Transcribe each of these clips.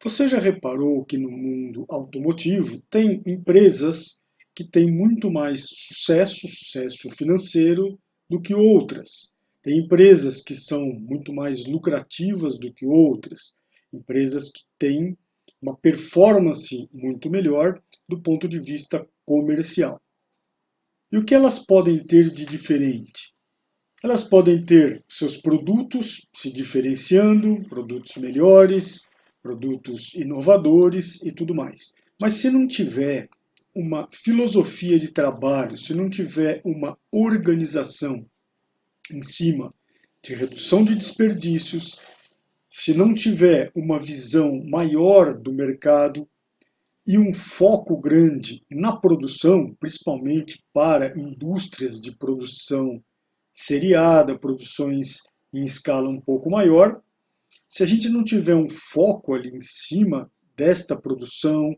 Você já reparou que no mundo automotivo tem empresas que têm muito mais sucesso financeiro do que outras? Tem empresas que são muito mais lucrativas do que outras, empresas que têm uma performance muito melhor do ponto de vista comercial. E o que elas podem ter de diferente? Elas podem ter seus produtos se diferenciando, produtos melhores, produtos inovadores e tudo mais. Mas se não tiver uma filosofia de trabalho, se não tiver uma organização em cima de redução de desperdícios, se não tiver uma visão maior do mercado e um foco grande na produção, principalmente para indústrias de produção seriada, produções em escala um pouco maior. Se a gente não tiver um foco ali em cima desta produção,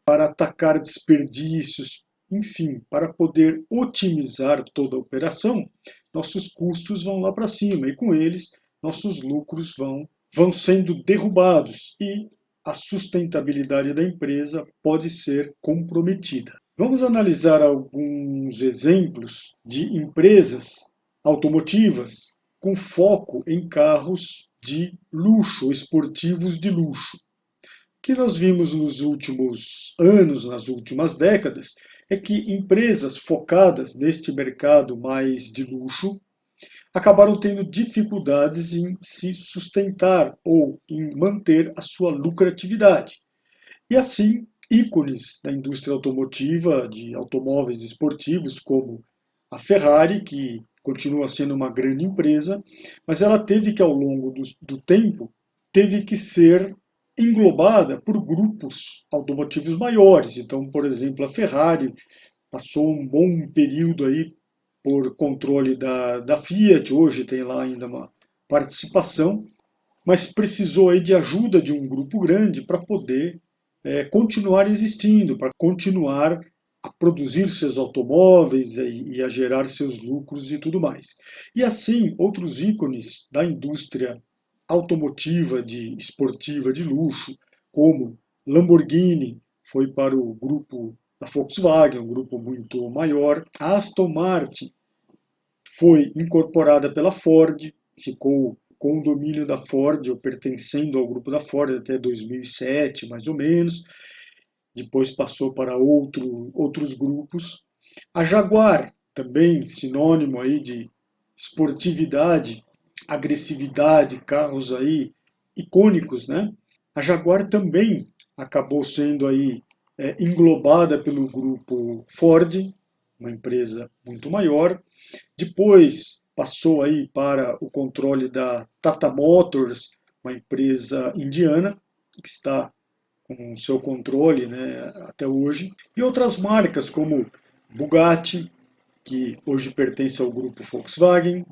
para atacar desperdícios, enfim, para poder otimizar toda a operação, nossos custos vão lá para cima e com eles nossos lucros vão sendo derrubados e a sustentabilidade da empresa pode ser comprometida. Vamos analisar alguns exemplos de empresas automotivas com foco em carros de luxo, esportivos de luxo. O que nós vimos nos últimos anos, nas últimas décadas, é que empresas focadas neste mercado mais de luxo acabaram tendo dificuldades em se sustentar ou em manter a sua lucratividade. E assim, ícones da indústria automotiva, de automóveis esportivos, como a Ferrari, que continua sendo uma grande empresa, mas ela teve que, ao longo do tempo, teve que ser englobada por grupos automotivos maiores. Então, por exemplo, a Ferrari passou um bom período aí por controle da Fiat, hoje tem lá ainda uma participação, mas precisou aí de ajuda de um grupo grande para poder continuar existindo, para continuar a produzir seus automóveis e a gerar seus lucros e tudo mais. E assim, outros ícones da indústria automotiva esportiva de luxo, como Lamborghini, foi para o grupo da Volkswagen, um grupo muito maior. A Aston Martin foi incorporada pela Ford, ficou com o domínio da Ford, ou pertencendo ao grupo da Ford até 2007, mais ou menos. Depois passou para outros grupos. A Jaguar, também sinônimo aí de esportividade, agressividade, carros aí icônicos, né? A Jaguar também acabou sendo aí englobada pelo grupo Ford, uma empresa muito maior. Depois passou aí para o controle da Tata Motors, uma empresa indiana, que está com o seu controle, né, até hoje. E outras marcas como Bugatti, que hoje pertence ao grupo Volkswagen,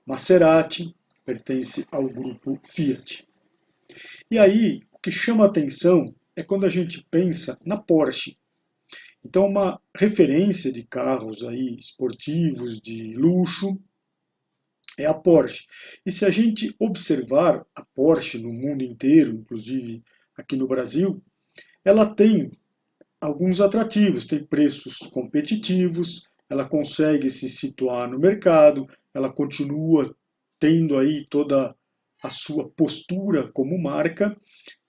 Maserati, pertence ao grupo Fiat. E aí, o que chama a atenção é quando a gente pensa na Porsche. Então, uma referência de carros aí esportivos de luxo é a Porsche. E se a gente observar a Porsche no mundo inteiro, inclusive aqui no Brasil, ela tem alguns atrativos, tem preços competitivos, ela consegue se situar no mercado, ela continua tendo aí toda a sua postura como marca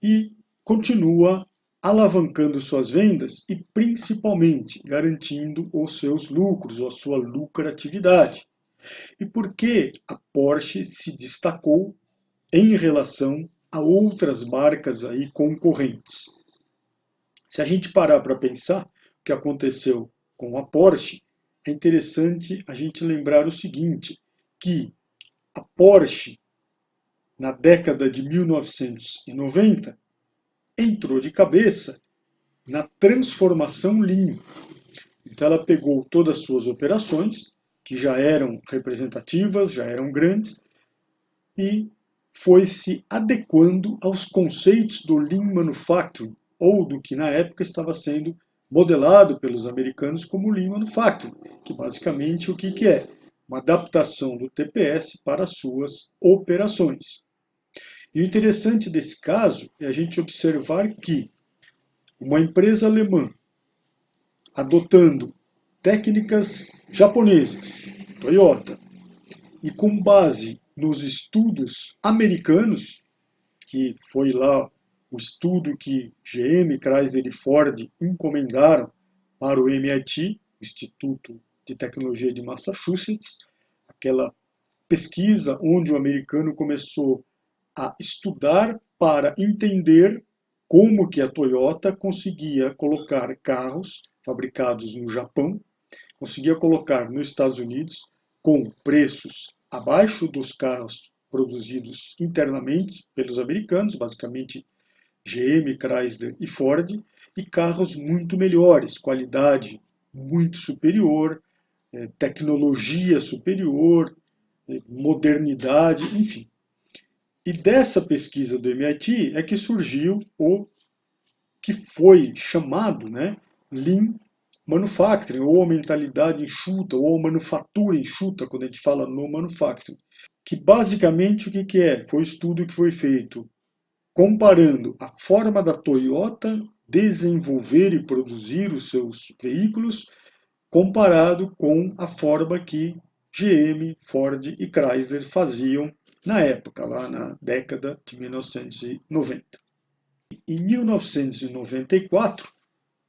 e continua alavancando suas vendas e principalmente garantindo os seus lucros, ou a sua lucratividade. E por que a Porsche se destacou em relação a outras marcas aí concorrentes? Se a gente parar para pensar o que aconteceu com a Porsche, é interessante a gente lembrar o seguinte, que a Porsche, na década de 1990, entrou de cabeça na transformação Lean. Então ela pegou todas as suas operações, que já eram representativas, já eram grandes, e foi se adequando aos conceitos do Lean Manufacturing, ou do que na época estava sendo modelado pelos americanos como Lean Manufacturing, que basicamente o que é? Uma adaptação do TPS para as suas operações. E o interessante desse caso é a gente observar que uma empresa alemã adotando técnicas japonesas, Toyota, e com base nos estudos americanos, que foi lá o estudo que GM, Chrysler e Ford encomendaram para o MIT, Instituto de Tecnologia de Massachusetts, aquela pesquisa onde o americano começou a estudar para entender como que a Toyota conseguia colocar carros fabricados no Japão, conseguia colocar nos Estados Unidos com preços abaixo dos carros produzidos internamente pelos americanos, basicamente GM, Chrysler e Ford, e carros muito melhores, qualidade muito superior, tecnologia superior, modernidade, enfim. E dessa pesquisa do MIT é que surgiu o que foi chamado, né, Lean Manufacturing, ou a mentalidade enxuta, ou a manufatura enxuta, quando a gente fala no manufacturing. Que basicamente o que é? Foi o estudo que foi feito comparando a forma da Toyota desenvolver e produzir os seus veículos, comparado com a forma que GM, Ford e Chrysler faziam na época, lá na década de 1990. Em 1994,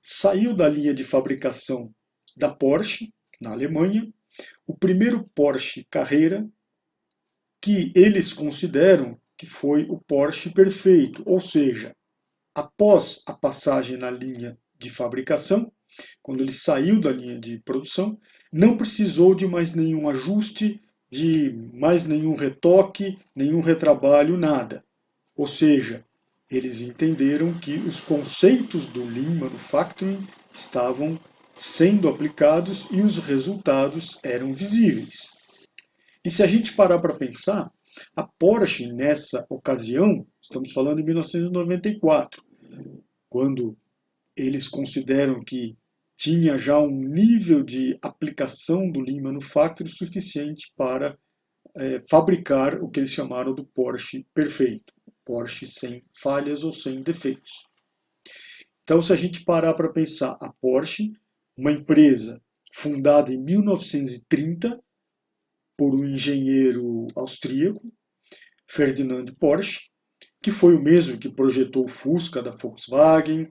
saiu da linha de fabricação da Porsche, na Alemanha, o primeiro Porsche Carrera, que eles consideram que foi o Porsche perfeito, ou seja, após a passagem na linha de fabricação, quando ele saiu da linha de produção, não precisou de mais nenhum ajuste, de mais nenhum retoque, nenhum retrabalho, nada. Ou seja, eles entenderam que os conceitos do Lean Manufacturing estavam sendo aplicados e os resultados eram visíveis. E se a gente parar para pensar, a Porsche nessa ocasião, estamos falando de 1994, quando eles consideram que tinha já um nível de aplicação do Lean Manufacturing suficiente para fabricar o que eles chamaram do Porsche perfeito, Porsche sem falhas ou sem defeitos. Então, se a gente parar para pensar, a Porsche, uma empresa fundada em 1930 por um engenheiro austríaco, Ferdinand Porsche, que foi o mesmo que projetou o Fusca da Volkswagen.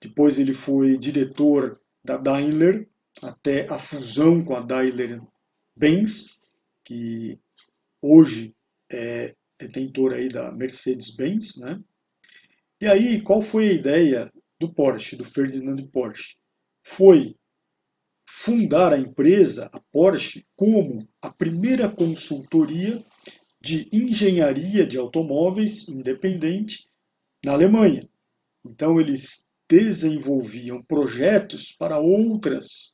Depois ele foi diretor da Daimler, até a fusão com a Daimler-Benz, que hoje é detentor aí da Mercedes-Benz, né? E aí, qual foi a ideia do Porsche, do Ferdinand Porsche? Foi fundar a empresa, a Porsche, como a primeira consultoria de engenharia de automóveis independente na Alemanha. Então eles desenvolviam projetos para outras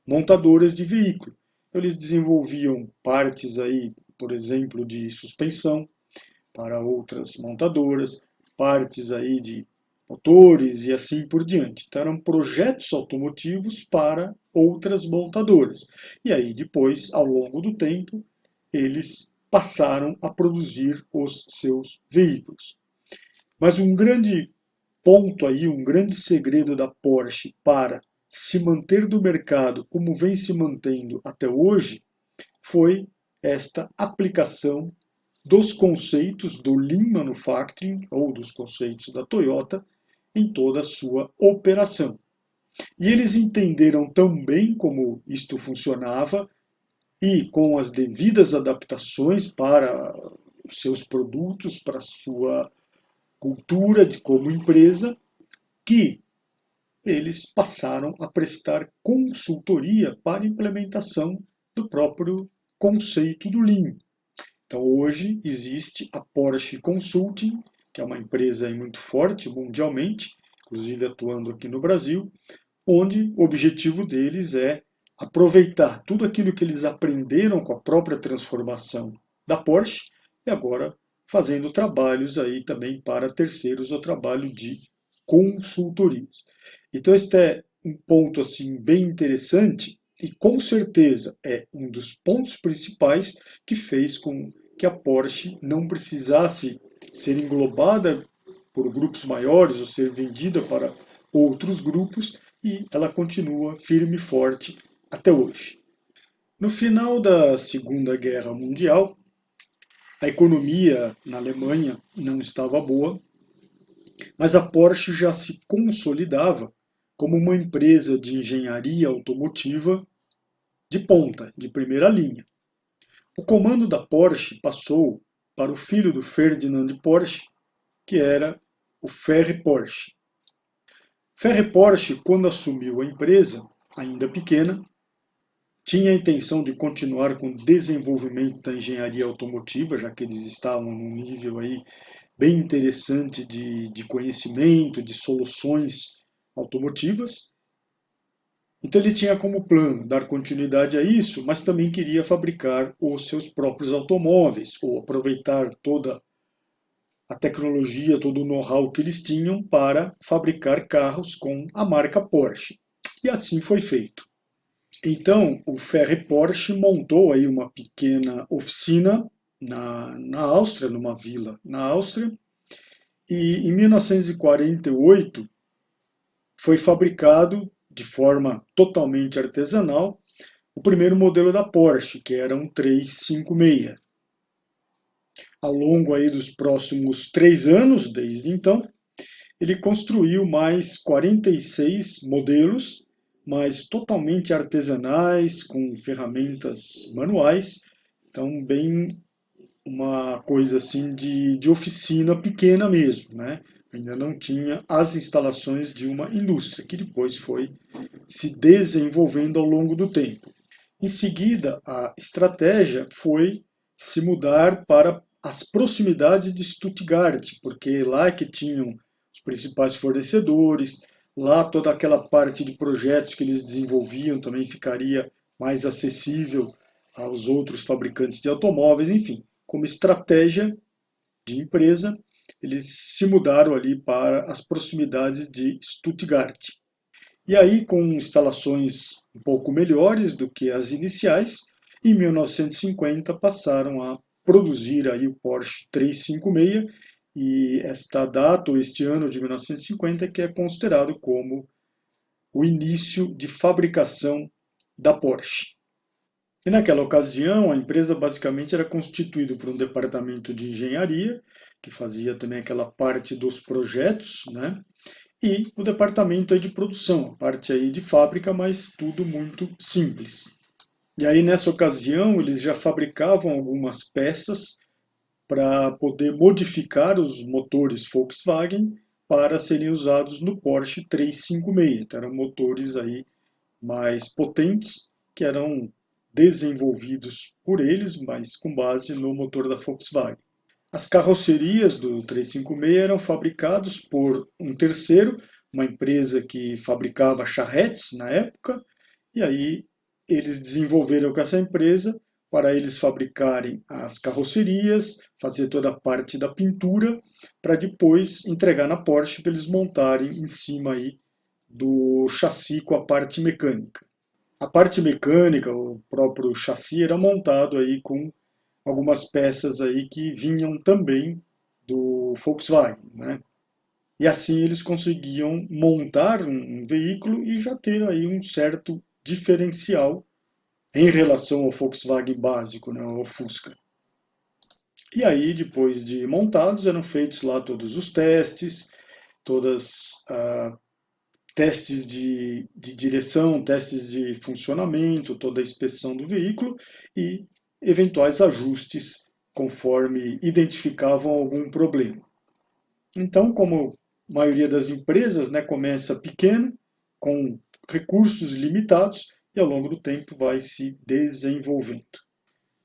montadoras de veículo. Eles desenvolviam partes aí, por exemplo, de suspensão para outras montadoras, partes aí de motores e assim por diante. Então eram projetos automotivos para outras montadoras. E aí depois, ao longo do tempo, eles passaram a produzir os seus veículos. Mas um grande ponto aí, um grande segredo da Porsche para se manter do mercado como vem se mantendo até hoje foi esta aplicação dos conceitos do Lean Manufacturing, ou dos conceitos da Toyota, em toda a sua operação. E eles entenderam tão bem como isto funcionava e com as devidas adaptações para os seus produtos, para a sua cultura como empresa, que eles passaram a prestar consultoria para a implementação do próprio conceito do Lean. Então hoje existe a Porsche Consulting, que é uma empresa muito forte mundialmente, inclusive atuando aqui no Brasil, onde o objetivo deles é aproveitar tudo aquilo que eles aprenderam com a própria transformação da Porsche e agora fazendo trabalhos aí também para terceiros, o trabalho de consultorias. Então este é um ponto assim bem interessante e com certeza é um dos pontos principais que fez com que a Porsche não precisasse ser englobada por grupos maiores ou ser vendida para outros grupos, e ela continua firme e forte até hoje. No final da Segunda Guerra Mundial, a economia na Alemanha não estava boa, mas a Porsche já se consolidava como uma empresa de engenharia automotiva de ponta, de primeira linha. O comando da Porsche passou para o filho do Ferdinand Porsche, que era o Ferry Porsche. Ferry Porsche, quando assumiu a empresa, ainda pequena, tinha a intenção de continuar com o desenvolvimento da engenharia automotiva, já que eles estavam num nível aí bem interessante de conhecimento, de soluções automotivas. Então ele tinha como plano dar continuidade a isso, mas também queria fabricar os seus próprios automóveis, ou aproveitar toda a tecnologia, todo o know-how que eles tinham para fabricar carros com a marca Porsche. E assim foi feito. Então o Ferry Porsche montou aí uma pequena oficina na Áustria, numa vila na Áustria, e em 1948 foi fabricado de forma totalmente artesanal o primeiro modelo da Porsche, que era um 356. Ao longo aí dos próximos 3 anos, desde então, ele construiu mais 46 modelos, mas totalmente artesanais, com ferramentas manuais, então bem uma coisa assim de oficina pequena mesmo, né? Ainda não tinha as instalações de uma indústria, que depois foi se desenvolvendo ao longo do tempo. Em seguida, a estratégia foi se mudar para as proximidades de Stuttgart, porque lá é que tinham os principais fornecedores, lá toda aquela parte de projetos que eles desenvolviam também ficaria mais acessível aos outros fabricantes de automóveis, enfim, como estratégia de empresa, eles se mudaram ali para as proximidades de Stuttgart. E aí, com instalações um pouco melhores do que as iniciais, em 1950 passaram a produzir aí o Porsche 356, e esta data, ou este ano de 1950, que é considerado como o início de fabricação da Porsche. E naquela ocasião, a empresa basicamente era constituída por um departamento de engenharia, que fazia também aquela parte dos projetos, né? E o departamento aí de produção, a parte aí de fábrica, mas tudo muito simples. E aí nessa ocasião eles já fabricavam algumas peças para poder modificar os motores Volkswagen para serem usados no Porsche 356. Então eram motores aí mais potentes que eram desenvolvidos por eles, mas com base no motor da Volkswagen. As carrocerias do 356 eram fabricadas por um terceiro, uma empresa que fabricava charretes na época, e aí eles desenvolveram com essa empresa para eles fabricarem as carrocerias, fazer toda a parte da pintura, para depois entregar na Porsche para eles montarem em cima aí do chassi com a parte mecânica. A parte mecânica, o próprio chassi, era montado aí com algumas peças aí que vinham também do Volkswagen, né? E assim eles conseguiam montar um veículo e já ter aí um certo diferencial em relação ao Volkswagen básico, né, ao Fusca. E aí, depois de montados, eram feitos lá todos os testes, todas testes de direção, testes de funcionamento, toda a inspeção do veículo e eventuais ajustes conforme identificavam algum problema. Então, como a maioria das empresas, né, começa pequeno, com recursos limitados, e ao longo do tempo vai se desenvolvendo.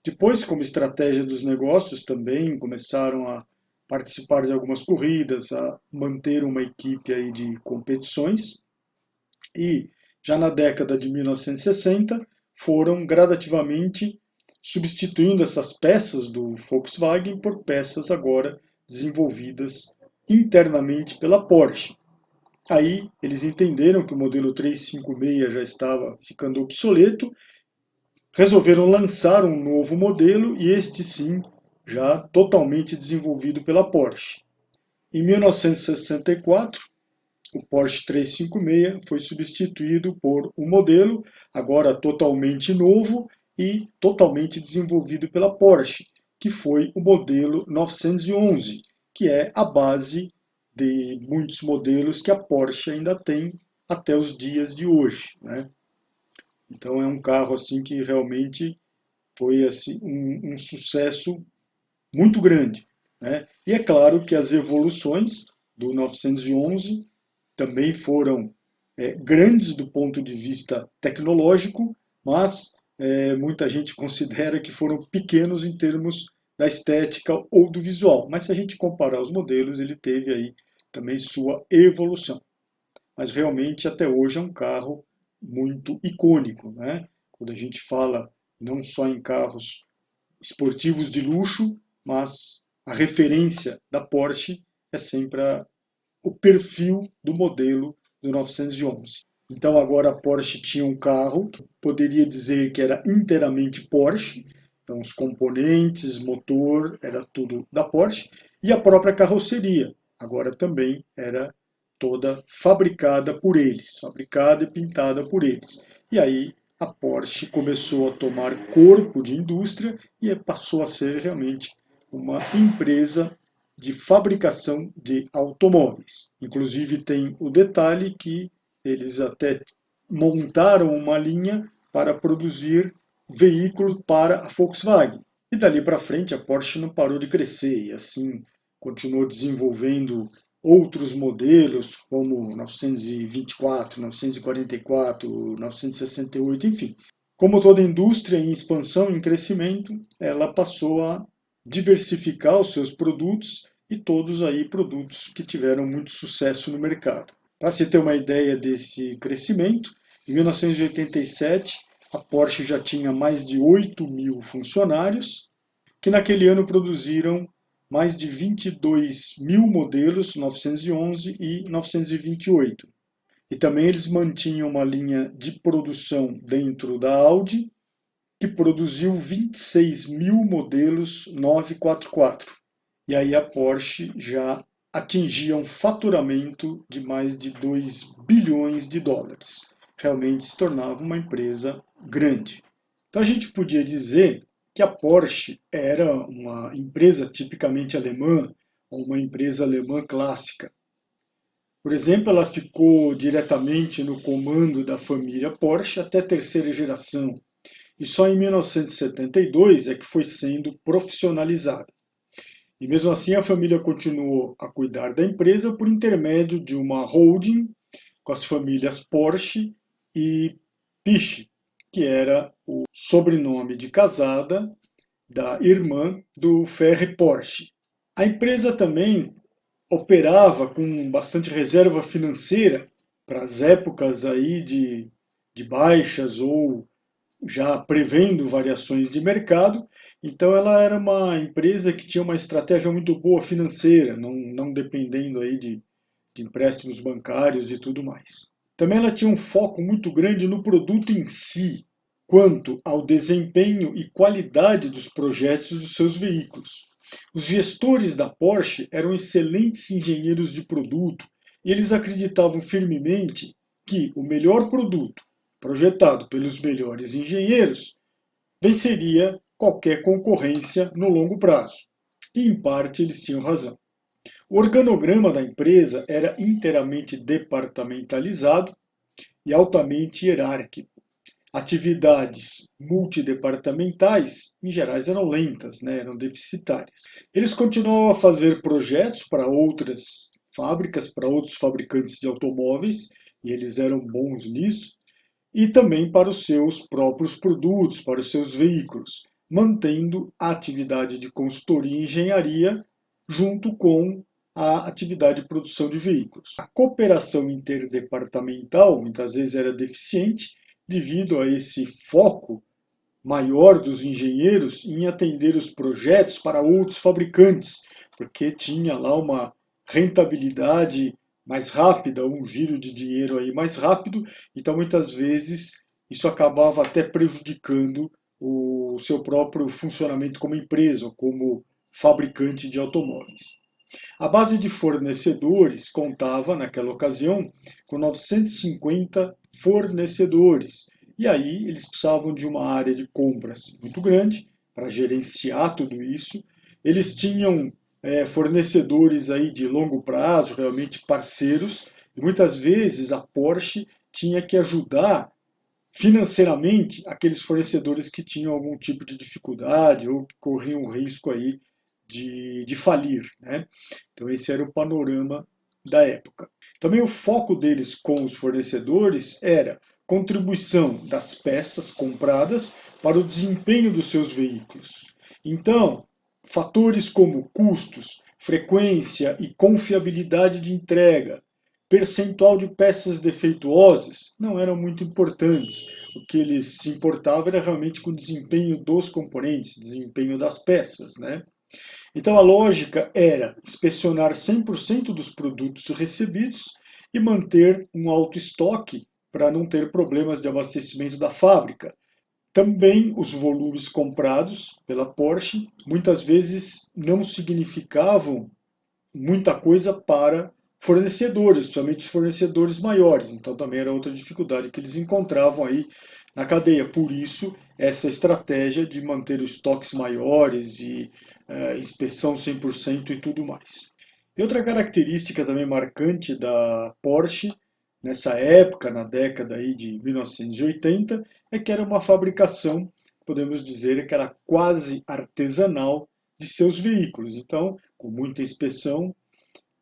Depois, como estratégia dos negócios, também começaram a participar de algumas corridas, a manter uma equipe aí de competições, e já na década de 1960 foram gradativamente substituindo essas peças do Volkswagen por peças agora desenvolvidas internamente pela Porsche. Aí eles entenderam que o modelo 356 já estava ficando obsoleto, resolveram lançar um novo modelo, e este sim já totalmente desenvolvido pela Porsche. Em 1964, o Porsche 356 foi substituído por um modelo agora totalmente novo e totalmente desenvolvido pela Porsche, que foi o modelo 911, que é a base de muitos modelos que a Porsche ainda tem até os dias de hoje, né? Então é um carro assim que realmente foi assim um sucesso muito grande, né? E é claro que as evoluções do 911 também foram grandes do ponto de vista tecnológico, mas muita gente considera que foram pequenos em termos da estética ou do visual. Mas se a gente comparar os modelos, ele teve aí também sua evolução. Mas realmente até hoje é um carro muito icônico, né? Quando a gente fala não só em carros esportivos de luxo, mas a referência da Porsche é sempre o perfil do modelo do 911. Então agora a Porsche tinha um carro que poderia dizer que era inteiramente Porsche, então os componentes, motor, era tudo da Porsche, e a própria carroceria agora também era toda fabricada por eles, fabricada e pintada por eles. E aí a Porsche começou a tomar corpo de indústria e passou a ser realmente uma empresa de fabricação de automóveis. Inclusive tem o detalhe que eles até montaram uma linha para produzir veículos para a Volkswagen. E dali para frente a Porsche não parou de crescer e assim continuou desenvolvendo outros modelos como 924, 944, 968, enfim. Como toda indústria em expansão, em crescimento, ela passou a diversificar os seus produtos e todos aí produtos que tiveram muito sucesso no mercado. Para se ter uma ideia desse crescimento, em 1987 a Porsche já tinha mais de 8.000 funcionários, que naquele ano produziram mais de 22.000 modelos 911 e 928. E também eles mantinham uma linha de produção dentro da Audi, que produziu 26.000 modelos 944. E aí a Porsche já atingia um faturamento de mais de 2 bilhões de dólares. Realmente se tornava uma empresa grande. Então a gente podia dizer que a Porsche era uma empresa tipicamente alemã, ou uma empresa alemã clássica. Por exemplo, ela ficou diretamente no comando da família Porsche até a terceira geração, e só em 1972 é que foi sendo profissionalizada. E mesmo assim a família continuou a cuidar da empresa por intermédio de uma holding com as famílias Porsche e Piche, que era o sobrenome de casada da irmã do Ferry Porsche. A empresa também operava com bastante reserva financeira para as épocas aí de baixas ou já prevendo variações de mercado, então ela era uma empresa que tinha uma estratégia muito boa financeira, não dependendo aí de empréstimos bancários e tudo mais. Também ela tinha um foco muito grande no produto em si, quanto ao desempenho e qualidade dos projetos dos seus veículos. Os gestores da Porsche eram excelentes engenheiros de produto e eles acreditavam firmemente que o melhor produto, projetado pelos melhores engenheiros, venceria qualquer concorrência no longo prazo. E, em parte, eles tinham razão. O organograma da empresa era inteiramente departamentalizado e altamente hierárquico. Atividades multidepartamentais, em geral, eram lentas, né? Eram deficitárias. Eles continuavam a fazer projetos para outras fábricas, para outros fabricantes de automóveis, e eles eram bons nisso, e também para os seus próprios produtos, para os seus veículos, mantendo a atividade de consultoria e engenharia junto com a atividade de produção de veículos. A cooperação interdepartamental muitas vezes era deficiente devido a esse foco maior dos engenheiros em atender os projetos para outros fabricantes, porque tinha lá uma rentabilidade mais rápida, um giro de dinheiro aí mais rápido, então muitas vezes isso acabava até prejudicando o seu próprio funcionamento como empresa, como fabricante de automóveis. A base de fornecedores contava, naquela ocasião, com 950 fornecedores. E aí eles precisavam de uma área de compras muito grande para gerenciar tudo isso. Eles tinham fornecedores aí de longo prazo, realmente parceiros, e muitas vezes a Porsche tinha que ajudar financeiramente aqueles fornecedores que tinham algum tipo de dificuldade ou que corriam o risco aí de falir, né? Então esse era o panorama da época. Também o foco deles com os fornecedores era contribuição das peças compradas para o desempenho dos seus veículos. Então, fatores como custos, frequência e confiabilidade de entrega, percentual de peças defeituosas não eram muito importantes. O que eles se importavam era realmente com o desempenho dos componentes, desempenho das peças, né? Então a lógica era inspecionar 100% dos produtos recebidos e manter um alto estoque para não ter problemas de abastecimento da fábrica. Também os volumes comprados pela Porsche muitas vezes não significavam muita coisa para fornecedores, principalmente os fornecedores maiores. Então também era outra dificuldade que eles encontravam aí na cadeia. Por isso, essa estratégia de manter os estoques maiores e inspeção 100% e tudo mais. E outra característica também marcante da Porsche nessa época, na década aí de 1980, é que era uma fabricação, podemos dizer, que era quase artesanal de seus veículos. Então, com muita inspeção,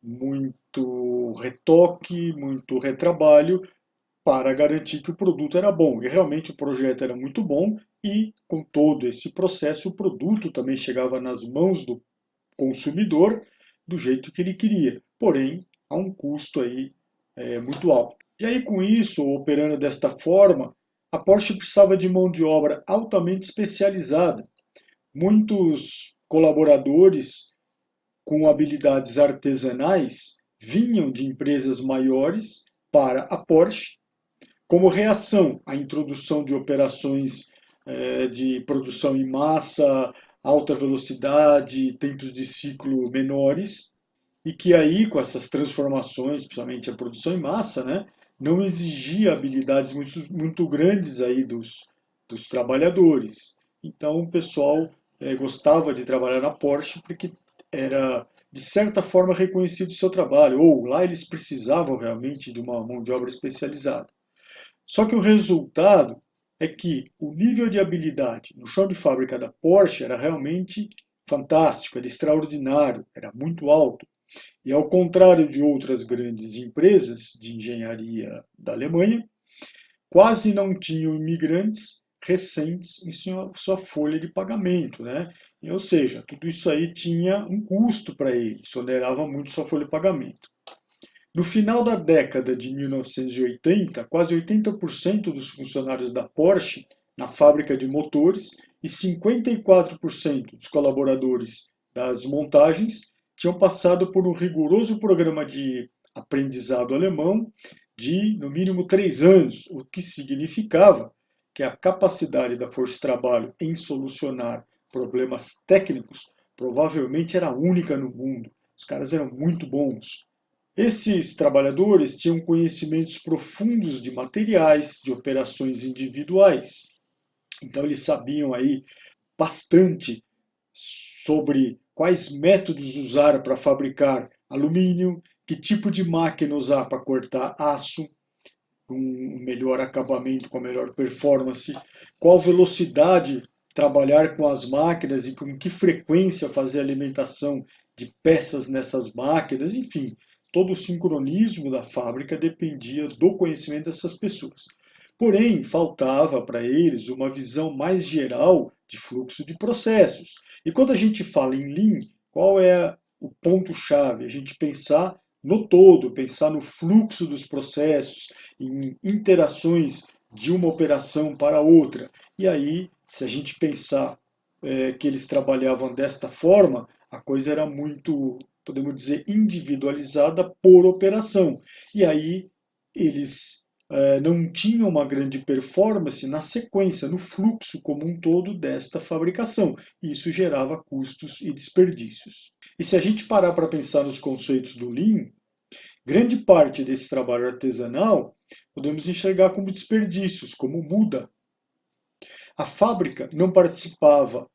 muito retoque, muito retrabalho para garantir que o produto era bom. E realmente o projeto era muito bom e com todo esse processo o produto também chegava nas mãos do consumidor do jeito que ele queria, porém a um custo aí muito alto. E aí com isso, operando desta forma, a Porsche precisava de mão de obra altamente especializada. Muitos colaboradores com habilidades artesanais vinham de empresas maiores para a Porsche, como reação à introdução de operações de produção em massa, alta velocidade, tempos de ciclo menores, e que aí, com essas transformações, principalmente a produção em massa, né, não exigia habilidades muito grandes aí dos trabalhadores. Então o pessoal gostava de trabalhar na Porsche porque era, de certa forma, reconhecido o seu trabalho, ou lá eles precisavam realmente de uma mão de obra especializada. Só que o resultado é que o nível de habilidade no chão de fábrica da Porsche era realmente fantástico, era extraordinário, era muito alto. E ao contrário de outras grandes empresas de engenharia da Alemanha, quase não tinham imigrantes recentes em sua folha de pagamento, né? Ou seja, tudo isso aí tinha um custo para eles, onerava muito sua folha de pagamento. No final da década de 1980, quase 80% dos funcionários da Porsche na fábrica de motores e 54% dos colaboradores das montagens tinham passado por um rigoroso programa de aprendizado alemão de, no mínimo, 3 anos, o que significava que a capacidade da força de trabalho em solucionar problemas técnicos provavelmente era única no mundo. Os caras eram muito bons. Esses trabalhadores tinham conhecimentos profundos de materiais, de operações individuais. Então eles sabiam aí bastante sobre quais métodos usar para fabricar alumínio, que tipo de máquina usar para cortar aço, com um melhor acabamento, com a melhor performance, qual velocidade trabalhar com as máquinas e com que frequência fazer a alimentação de peças nessas máquinas, enfim, todo o sincronismo da fábrica dependia do conhecimento dessas pessoas. Porém, faltava para eles uma visão mais geral de fluxo de processos. E quando a gente fala em Lean, qual é o ponto-chave? A gente pensar no todo, pensar no fluxo dos processos, em interações de uma operação para outra. E aí, se a gente pensar que eles trabalhavam desta forma, a coisa era muito, podemos dizer, individualizada por operação. E aí eles não tinham uma grande performance na sequência, no fluxo como um todo desta fabricação. E isso gerava custos e desperdícios. E se a gente parar para pensar nos conceitos do Lean, grande parte desse trabalho artesanal podemos enxergar como desperdícios, como muda. A fábrica não participava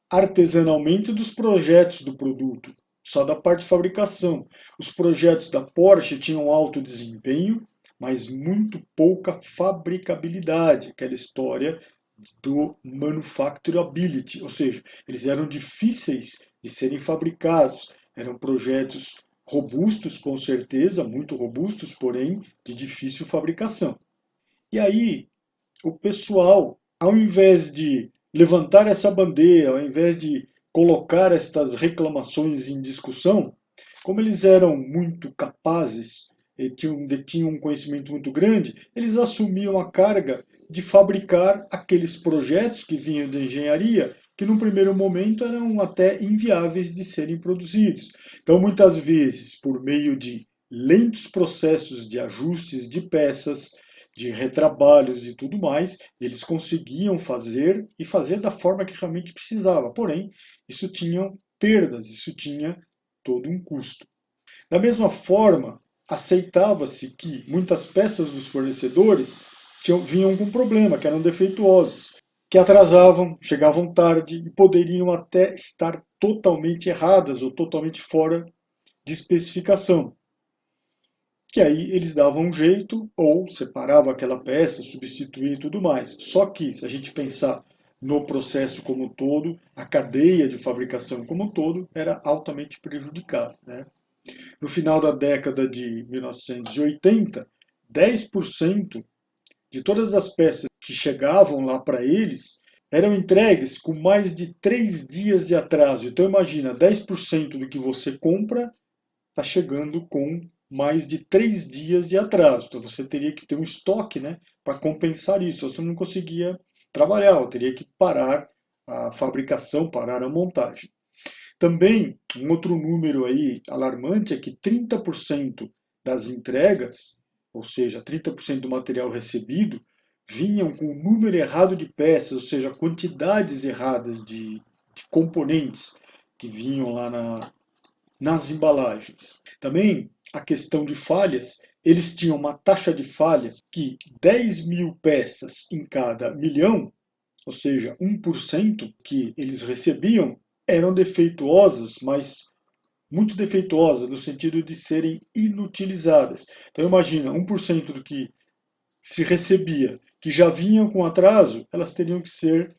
artesanalmente dos projetos do produto, só da parte de fabricação. Os projetos da Porsche tinham alto desempenho, mas muito pouca fabricabilidade, aquela história do manufacturability, ou seja, eles eram difíceis de serem fabricados, eram projetos robustos, com certeza, muito robustos, porém de difícil fabricação. E aí, o pessoal, ao invés de levantar essa bandeira, ao invés de colocar estas reclamações em discussão, como eles eram muito capazes e detinham um conhecimento muito grande, eles assumiam a carga de fabricar aqueles projetos que vinham de engenharia, que num primeiro momento eram até inviáveis de serem produzidos. Então, muitas vezes, por meio de lentos processos de ajustes de peças, de retrabalhos e tudo mais, eles conseguiam fazer e fazer da forma que realmente precisava. Porém, isso tinha perdas, isso tinha todo um custo. Da mesma forma, aceitava-se que muitas peças dos fornecedores vinham com problema, que eram defeituosas, que atrasavam, chegavam tarde e poderiam até estar totalmente erradas ou totalmente fora de especificação. Que aí eles davam um jeito, ou separavam aquela peça, substituía e tudo mais. Só que, se a gente pensar no processo como um todo, a cadeia de fabricação como um todo era altamente prejudicada, né? No final da década de 1980, 10% de todas as peças que chegavam lá para eles eram entregues com mais de 3 dias de atraso. Então imagina, 10% do que você compra está chegando com mais de 3 dias de atraso. Então você teria que ter um estoque, né, para compensar isso. Você não conseguia trabalhar, eu teria que parar a fabricação, parar a montagem. Também, um outro número aí alarmante é que 30% das entregas, ou seja, 30% do material recebido, vinham com o número errado de peças, ou seja, quantidades erradas de componentes que vinham lá nas embalagens. Também a questão de falhas, eles tinham uma taxa de falha que 10 mil peças em cada milhão, ou seja, 1% que eles recebiam, eram defeituosas, mas muito defeituosas no sentido de serem inutilizadas. Então imagina, 1% do que se recebia, que já vinham com atraso, elas teriam que ser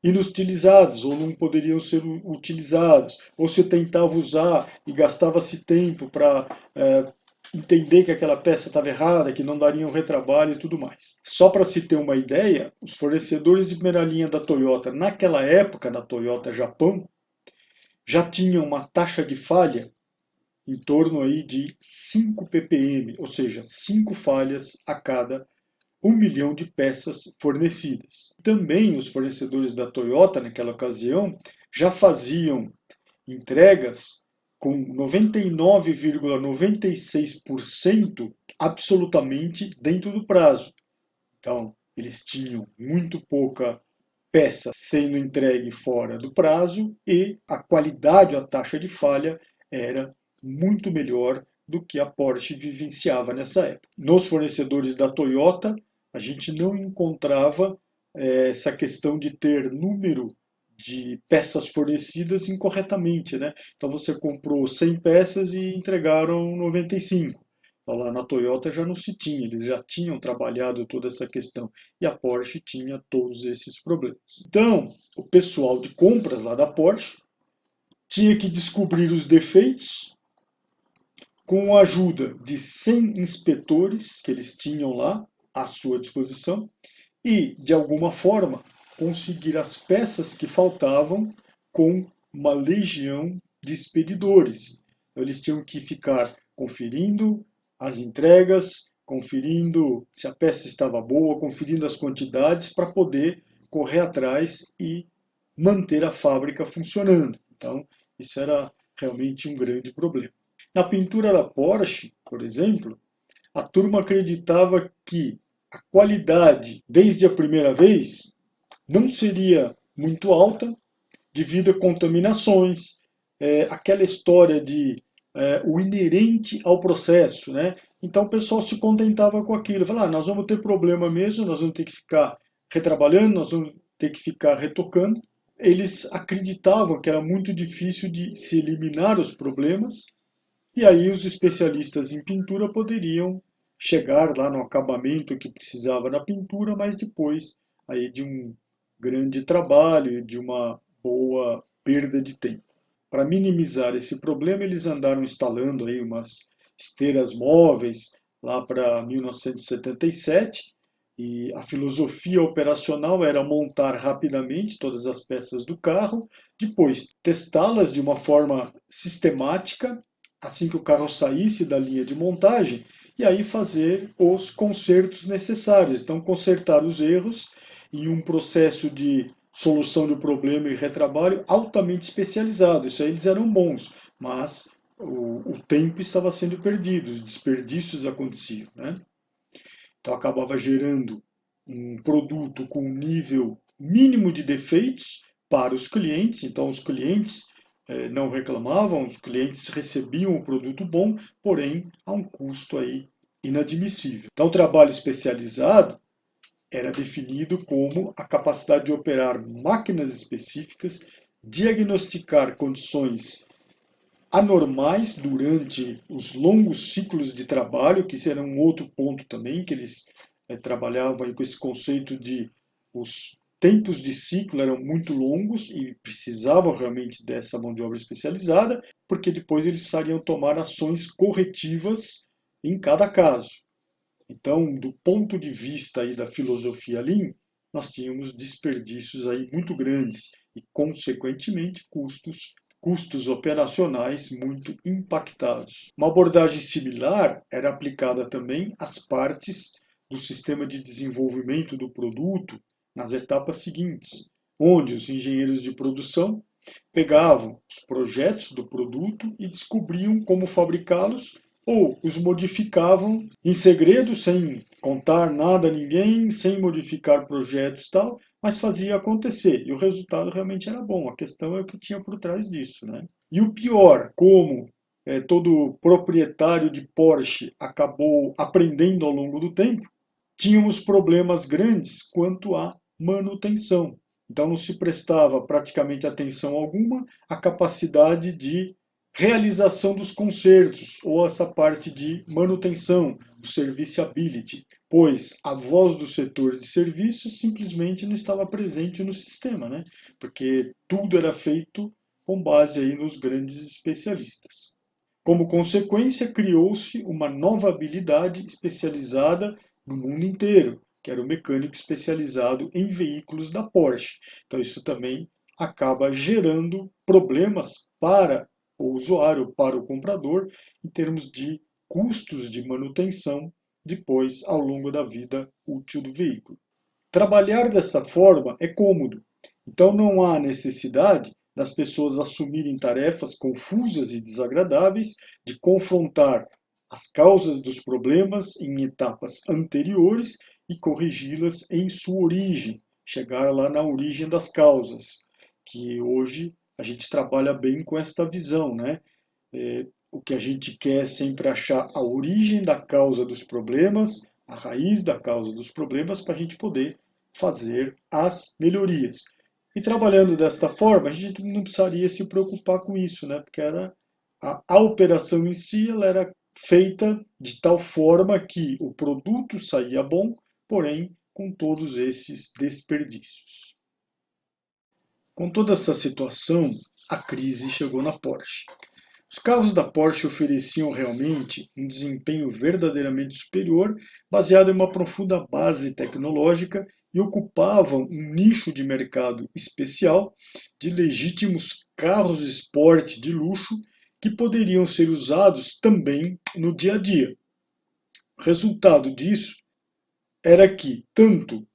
inutilizados ou não poderiam ser utilizados, ou se tentava usar e gastava-se tempo para entender que aquela peça estava errada, que não daria um retrabalho e tudo mais. Só para se ter uma ideia, os fornecedores de primeira linha da Toyota, naquela época, da Toyota Japão, já tinham uma taxa de falha em torno aí de 5 ppm, ou seja, 5 falhas a cada 1 milhão de peças fornecidas. Também os fornecedores da Toyota, naquela ocasião, já faziam entregas com 99,96% absolutamente dentro do prazo. Então, eles tinham muito pouca peça sendo entregue fora do prazo e a qualidade, a taxa de falha era muito melhor do que a Porsche vivenciava nessa época. Nos fornecedores da Toyota, a gente não encontrava essa questão de ter número de peças fornecidas incorretamente, né? Então você comprou 100 peças e entregaram 95. Então, lá na Toyota já não se tinha, eles já tinham trabalhado toda essa questão. E a Porsche tinha todos esses problemas. Então, o pessoal de compras lá da Porsche tinha que descobrir os defeitos com a ajuda de 100 inspetores que eles tinham lá à sua disposição e, de alguma forma, conseguir as peças que faltavam com uma legião de expedidores. Então, eles tinham que ficar conferindo as entregas, conferindo se a peça estava boa, conferindo as quantidades para poder correr atrás e manter a fábrica funcionando. Então, isso era realmente um grande problema. Na pintura da Porsche, por exemplo, a turma acreditava que a qualidade, desde a primeira vez, não seria muito alta, devido a contaminações, aquela história de o inerente ao processo, né? Então o pessoal se contentava com aquilo, falava, nós vamos ter problema mesmo, nós vamos ter que ficar retrabalhando, nós vamos ter que ficar retocando. Eles acreditavam que era muito difícil de se eliminar os problemas, e aí os especialistas em pintura poderiam chegar lá no acabamento que precisava na pintura, mas depois aí de um grande trabalho e de uma boa perda de tempo. Para minimizar esse problema, eles andaram instalando aí umas esteiras móveis lá para 1977, e a filosofia operacional era montar rapidamente todas as peças do carro, depois testá-las de uma forma sistemática assim que o carro saísse da linha de montagem, e aí fazer os consertos necessários. Então, consertar os erros em um processo de solução do problema e retrabalho altamente especializado. Isso aí eles eram bons, mas o tempo estava sendo perdido, os desperdícios aconteciam, né? Então acabava gerando um produto com um nível mínimo de defeitos para os clientes. Então os clientes não reclamavam, os clientes recebiam o produto bom, porém a um custo aí inadmissível. Então o trabalho especializado era definido como a capacidade de operar máquinas específicas, diagnosticar condições anormais durante os longos ciclos de trabalho, que será um outro ponto também, que eles trabalhavam aí com esse conceito de os tempos de ciclo eram muito longos e precisavam realmente dessa mão de obra especializada, porque depois eles precisariam tomar ações corretivas em cada caso. Então, do ponto de vista aí da filosofia Lean, nós tínhamos desperdícios aí muito grandes e, consequentemente, custos operacionais muito impactados. Uma abordagem similar era aplicada também às partes do sistema de desenvolvimento do produto nas etapas seguintes, onde os engenheiros de produção pegavam os projetos do produto e descobriam como fabricá-los ou os modificavam em segredo, sem contar nada a ninguém, sem modificar projetos e tal, mas fazia acontecer. E o resultado realmente era bom. A questão é o que tinha por trás disso, né? E o pior, como todo proprietário de Porsche acabou aprendendo ao longo do tempo, tínhamos problemas grandes quanto à manutenção. Então não se prestava praticamente atenção alguma à capacidade de realização dos concertos ou essa parte de manutenção, o serviceability, pois a voz do setor de serviços simplesmente não estava presente no sistema, né? Porque tudo era feito com base aí nos grandes especialistas. Como consequência, criou-se uma nova habilidade especializada no mundo inteiro, que era o mecânico especializado em veículos da Porsche. Então isso também acaba gerando problemas para o usuário, para o comprador, em termos de custos de manutenção depois ao longo da vida útil do veículo. Trabalhar dessa forma é cômodo, então não há necessidade das pessoas assumirem tarefas confusas e desagradáveis de confrontar as causas dos problemas em etapas anteriores e corrigi-las em sua origem, chegar lá na origem das causas, que hoje a gente trabalha bem com esta visão, né? O que a gente quer é sempre achar a origem da causa dos problemas, a raiz da causa dos problemas, para a gente poder fazer as melhorias. E trabalhando desta forma, a gente não precisaria se preocupar com isso, né? Porque a operação em si ela era feita de tal forma que o produto saía bom, porém com todos esses desperdícios. Com toda essa situação, a crise chegou na Porsche. Os carros da Porsche ofereciam realmente um desempenho verdadeiramente superior, baseado em uma profunda base tecnológica, e ocupavam um nicho de mercado especial de legítimos carros de esporte de luxo que poderiam ser usados também no dia a dia. O resultado disso era que tanto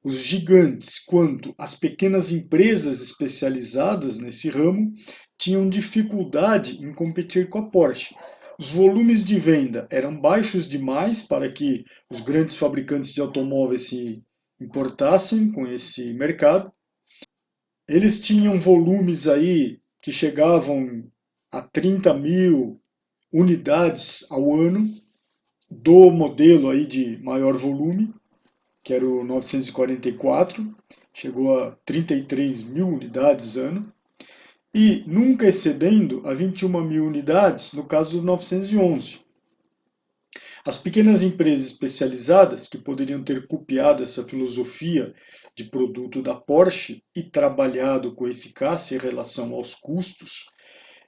os gigantes quanto as pequenas empresas especializadas nesse ramo tinham dificuldade em competir com a Porsche. Os volumes de venda eram baixos demais para que os grandes fabricantes de automóveis se importassem com esse mercado. Eles tinham volumes aí que chegavam a 30 mil unidades ao ano do modelo aí de maior volume, que era o 944, chegou a 33 mil unidades ano, e nunca excedendo a 21 mil unidades no caso do 911. As pequenas empresas especializadas, que poderiam ter copiado essa filosofia de produto da Porsche e trabalhado com eficácia em relação aos custos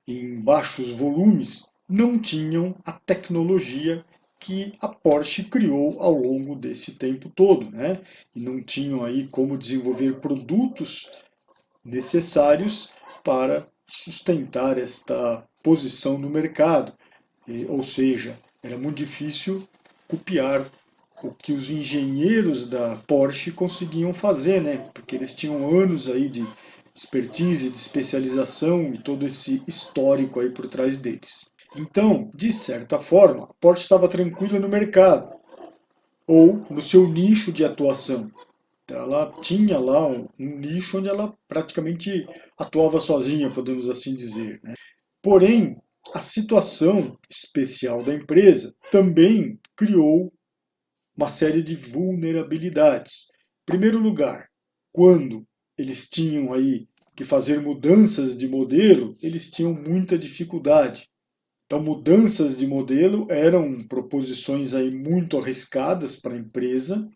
em baixos volumes, não tinham a tecnologia que a Porsche criou ao longo desse tempo todo, né? E não tinham aí como desenvolver produtos necessários para sustentar esta posição no mercado. Ou seja, era muito difícil copiar o que os engenheiros da Porsche conseguiam fazer, né? Porque eles tinham anos aí de expertise, de especialização e todo esse histórico aí por trás deles. Então, de certa forma, a Porsche estava tranquila no mercado ou no seu nicho de atuação. Ela tinha lá um nicho onde ela praticamente atuava sozinha, podemos assim dizer, né? Porém, a situação especial da empresa também criou uma série de vulnerabilidades. Em primeiro lugar, quando eles tinham aí que fazer mudanças de modelo, eles tinham muita dificuldade. Então, mudanças de modelo eram proposições aí muito arriscadas para a empresa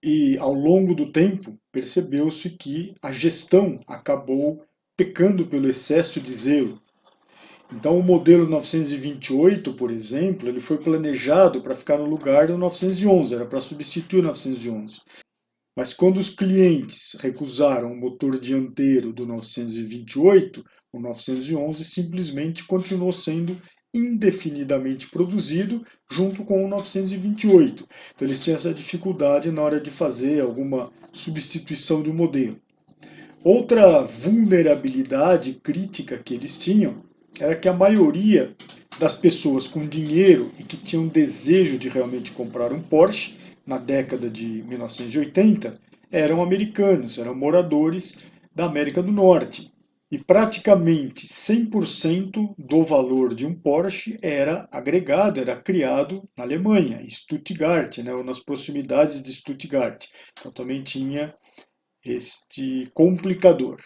e, ao longo do tempo, percebeu-se que a gestão acabou pecando pelo excesso de zelo. Então, o modelo 928, por exemplo, ele foi planejado para ficar no lugar do 911, era para substituir o 911. Mas quando os clientes recusaram o motor dianteiro do 928, o 911 simplesmente continuou sendo indefinidamente produzido junto com o 928. Então eles tinham essa dificuldade na hora de fazer alguma substituição do modelo. Outra vulnerabilidade crítica que eles tinham era que a maioria das pessoas com dinheiro e que tinham desejo de realmente comprar um Porsche na década de 1980 eram americanos, eram moradores da América do Norte. E praticamente 100% do valor de um Porsche era agregado, era criado na Alemanha, em Stuttgart, né, ou nas proximidades de Stuttgart. Então também tinha este complicador.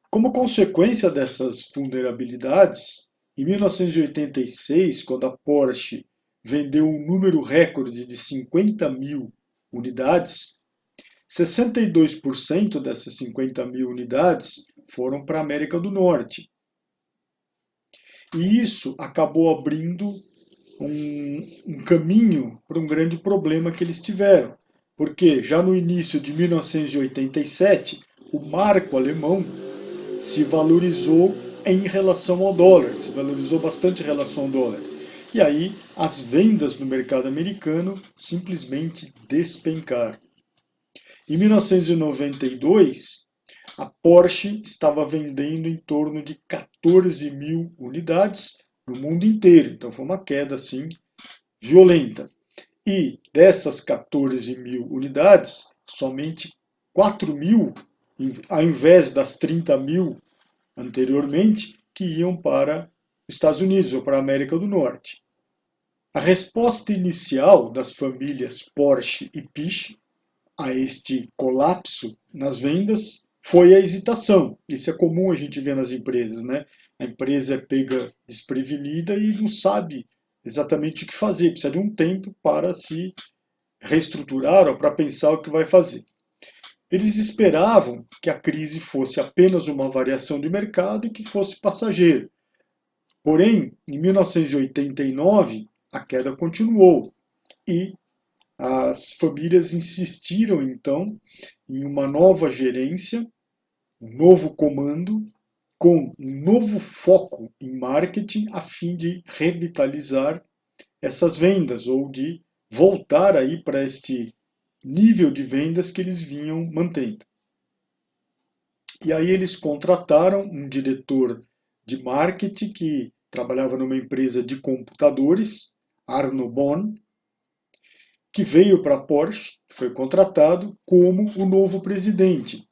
Como consequência dessas vulnerabilidades, em 1986, quando a Porsche vendeu um número recorde de 50 mil unidades, 62% dessas 50 mil unidades foram para a América do Norte. E isso acabou abrindo um caminho para um grande problema que eles tiveram. Porque já no início de 1987, o marco alemão se valorizou em relação ao dólar, se valorizou bastante em relação ao dólar. E aí as vendas no mercado americano simplesmente despencaram. Em 1992, a Porsche estava vendendo em torno de 14 mil unidades no mundo inteiro. Então foi uma queda assim violenta. E dessas 14 mil unidades, somente 4 mil, ao invés das 30 mil anteriormente, que iam para os Estados Unidos ou para a América do Norte. A resposta inicial das famílias Porsche e Piche a este colapso nas vendas foi a hesitação. Isso é comum a gente ver nas empresas, né? A empresa é pega desprevenida e não sabe exatamente o que fazer, precisa de um tempo para se reestruturar ou para pensar o que vai fazer. Eles esperavam que a crise fosse apenas uma variação de mercado e que fosse passageiro. Porém, em 1989, a queda continuou e as famílias insistiram então em uma nova gerência, um novo comando, com um novo foco em marketing a fim de revitalizar essas vendas ou de voltar aí para este nível de vendas que eles vinham mantendo. E aí eles contrataram um diretor de marketing que trabalhava numa empresa de computadores, Arno Bonn, que veio para a Porsche, foi contratado como o novo presidente,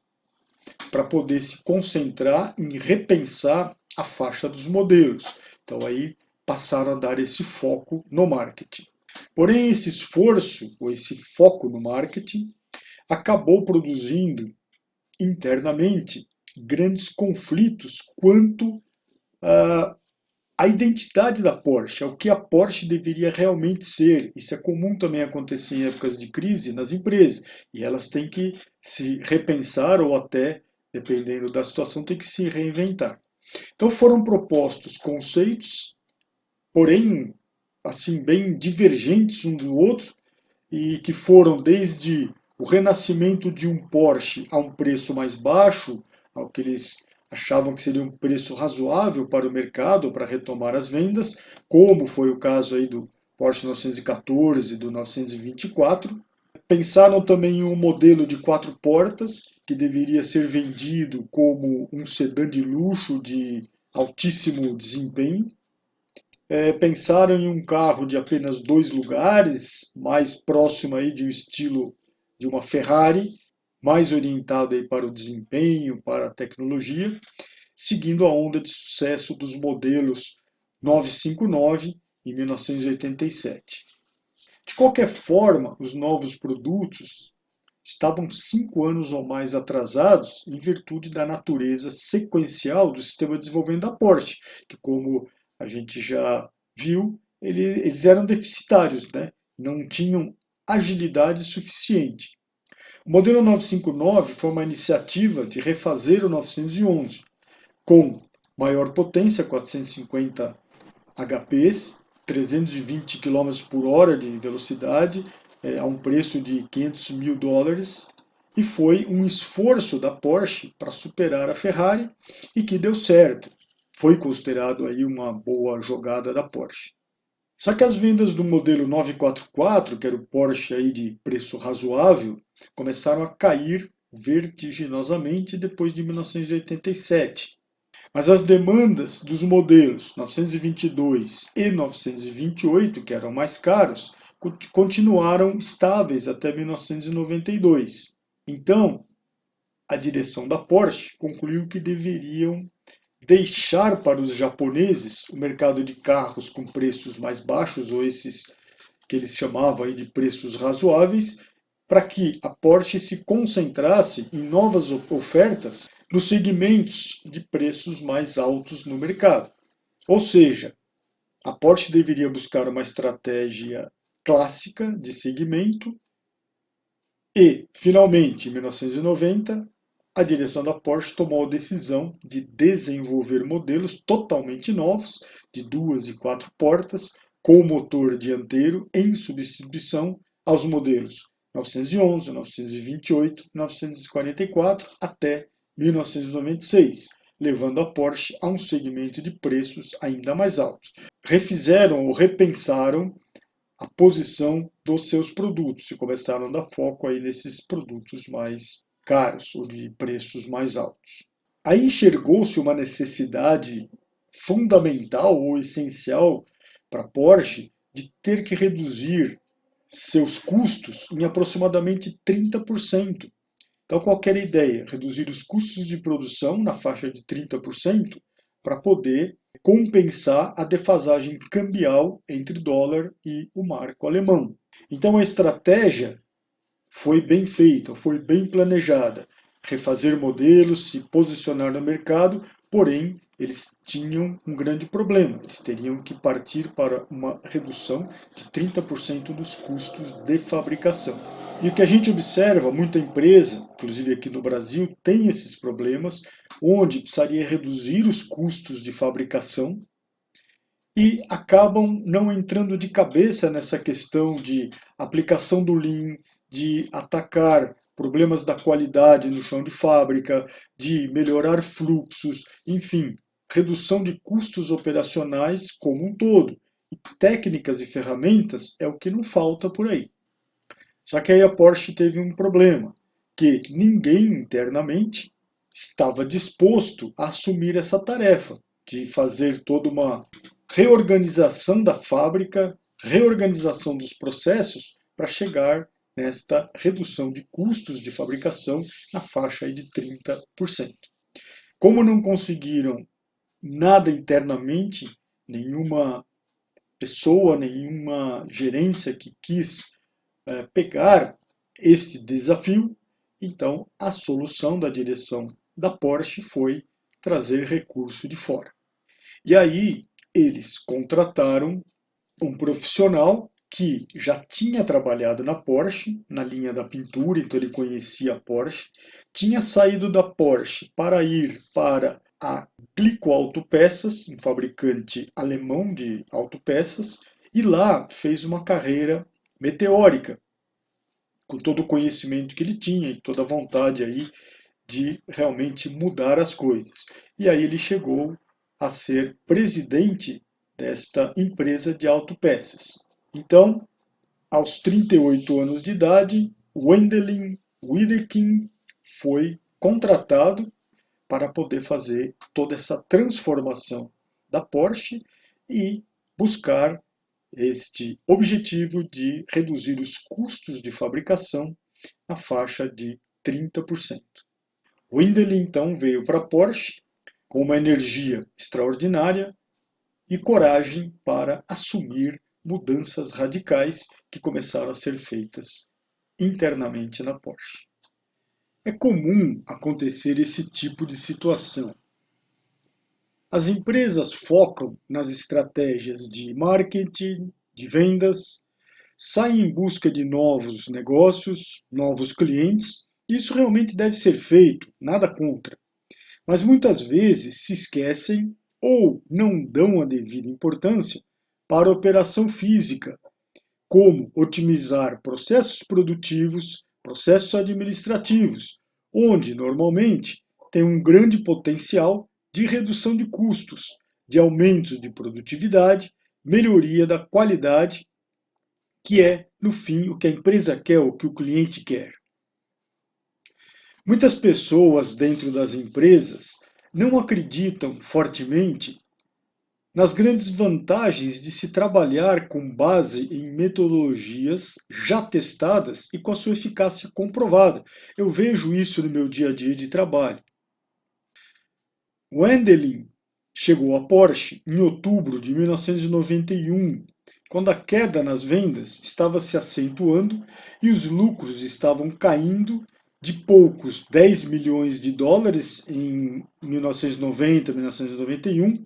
para poder se concentrar em repensar a faixa dos modelos. Então aí passaram a dar esse foco no marketing. Porém, esse esforço, ou esse foco no marketing, acabou produzindo internamente grandes conflitos quanto à identidade da Porsche, ao que a Porsche deveria realmente ser. Isso é comum também acontecer em épocas de crise nas empresas, e elas têm que se repensar ou até, dependendo da situação, têm que se reinventar. Então foram propostos conceitos, porém, assim, bem divergentes um do outro, e que foram desde o renascimento de um Porsche a um preço mais baixo, ao que eles achavam que seria um preço razoável para o mercado, para retomar as vendas, como foi o caso aí do Porsche 914 e do 924. Pensaram também em um modelo de 4 portas, que deveria ser vendido como um sedã de luxo de altíssimo desempenho. Pensaram em um carro de apenas 2 lugares, mais próximo aí de um estilo de uma Ferrari, mais orientado aí para o desempenho, para a tecnologia, seguindo a onda de sucesso dos modelos 959 em 1987. De qualquer forma, os novos produtos estavam 5 anos ou mais atrasados em virtude da natureza sequencial do sistema de desenvolvimento da Porsche, que, como a gente já viu, eles eram deficitários, né? Não tinham agilidade suficiente. O modelo 959 foi uma iniciativa de refazer o 911, com maior potência, 450 HPs, 320 km por hora de velocidade, a um preço de 500 mil dólares, e foi um esforço da Porsche para superar a Ferrari e que deu certo. Foi considerado aí uma boa jogada da Porsche. Só que as vendas do modelo 944, que era o Porsche aí de preço razoável, começaram a cair vertiginosamente depois de 1987. Mas as demandas dos modelos 922 e 928, que eram mais caros, continuaram estáveis até 1992. Então, a direção da Porsche concluiu que deveriam deixar para os japoneses o mercado de carros com preços mais baixos, ou esses que eles chamavam aí de preços razoáveis, para que a Porsche se concentrasse em novas ofertas nos segmentos de preços mais altos no mercado. Ou seja, a Porsche deveria buscar uma estratégia clássica de segmento e, finalmente, em 1990, a direção da Porsche tomou a decisão de desenvolver modelos totalmente novos, de 2 e 4 portas, com motor dianteiro em substituição aos modelos 911, 928, 944 até 1996, levando a Porsche a um segmento de preços ainda mais alto. Refizeram ou repensaram a posição dos seus produtos e começaram a dar foco aí nesses produtos mais caros ou de preços mais altos. Aí enxergou-se uma necessidade fundamental ou essencial para a Porsche de ter que reduzir seus custos em aproximadamente 30%. Então, qualquer ideia, reduzir os custos de produção na faixa de 30% para poder compensar a defasagem cambial entre o dólar e o marco alemão. Então, a estratégia foi bem feita, foi bem planejada. Refazer modelos, se posicionar no mercado, porém, eles tinham um grande problema. Eles teriam que partir para uma redução de 30% dos custos de fabricação. E o que a gente observa, muita empresa, inclusive aqui no Brasil, tem esses problemas, onde precisaria reduzir os custos de fabricação e acabam não entrando de cabeça nessa questão de aplicação do Lean, de atacar problemas da qualidade no chão de fábrica, de melhorar fluxos, enfim, redução de custos operacionais como um todo. E técnicas e ferramentas é o que não falta por aí. Só que aí a Porsche teve um problema, que ninguém internamente estava disposto a assumir essa tarefa. de fazer toda uma reorganização da fábrica, reorganização dos processos para chegar nesta redução de custos de fabricação na faixa aí de 30%. Como não conseguiram nada internamente, nenhuma pessoa, nenhuma gerência que quis pegar esse desafio, então a solução da direção da Porsche foi trazer recurso de fora. E aí eles contrataram um profissional que já tinha trabalhado na Porsche, na linha da pintura, então ele conhecia a Porsche, tinha saído da Porsche para ir para a Glico Autopeças, um fabricante alemão de autopeças, e lá fez uma carreira meteórica, com todo o conhecimento que ele tinha e toda a vontade aí de realmente mudar as coisas. E aí ele chegou a ser presidente desta empresa de autopeças. Então, aos 38 anos de idade, Wendelin Wiedeking foi contratado para poder fazer toda essa transformação da Porsche e buscar este objetivo de reduzir os custos de fabricação na faixa de 30%. Wendelin então veio para a Porsche com uma energia extraordinária e coragem para assumir mudanças radicais que começaram a ser feitas internamente na Porsche. É comum acontecer esse tipo de situação. As empresas focam nas estratégias de marketing, de vendas, saem em busca de novos negócios, novos clientes. Isso realmente deve ser feito, nada contra. Mas muitas vezes se esquecem ou não dão a devida importância para a operação física, como otimizar processos produtivos, processos administrativos, onde normalmente tem um grande potencial de redução de custos, de aumento de produtividade, melhoria da qualidade, que é, no fim, o que a empresa quer, o que o cliente quer. Muitas pessoas dentro das empresas não acreditam fortemente nas grandes vantagens de se trabalhar com base em metodologias já testadas e com a sua eficácia comprovada. Eu vejo isso no meu dia a dia de trabalho. Wendelin chegou à Porsche em outubro de 1991, quando a queda nas vendas estava se acentuando e os lucros estavam caindo de poucos 10 milhões de dólares em 1990, 1991,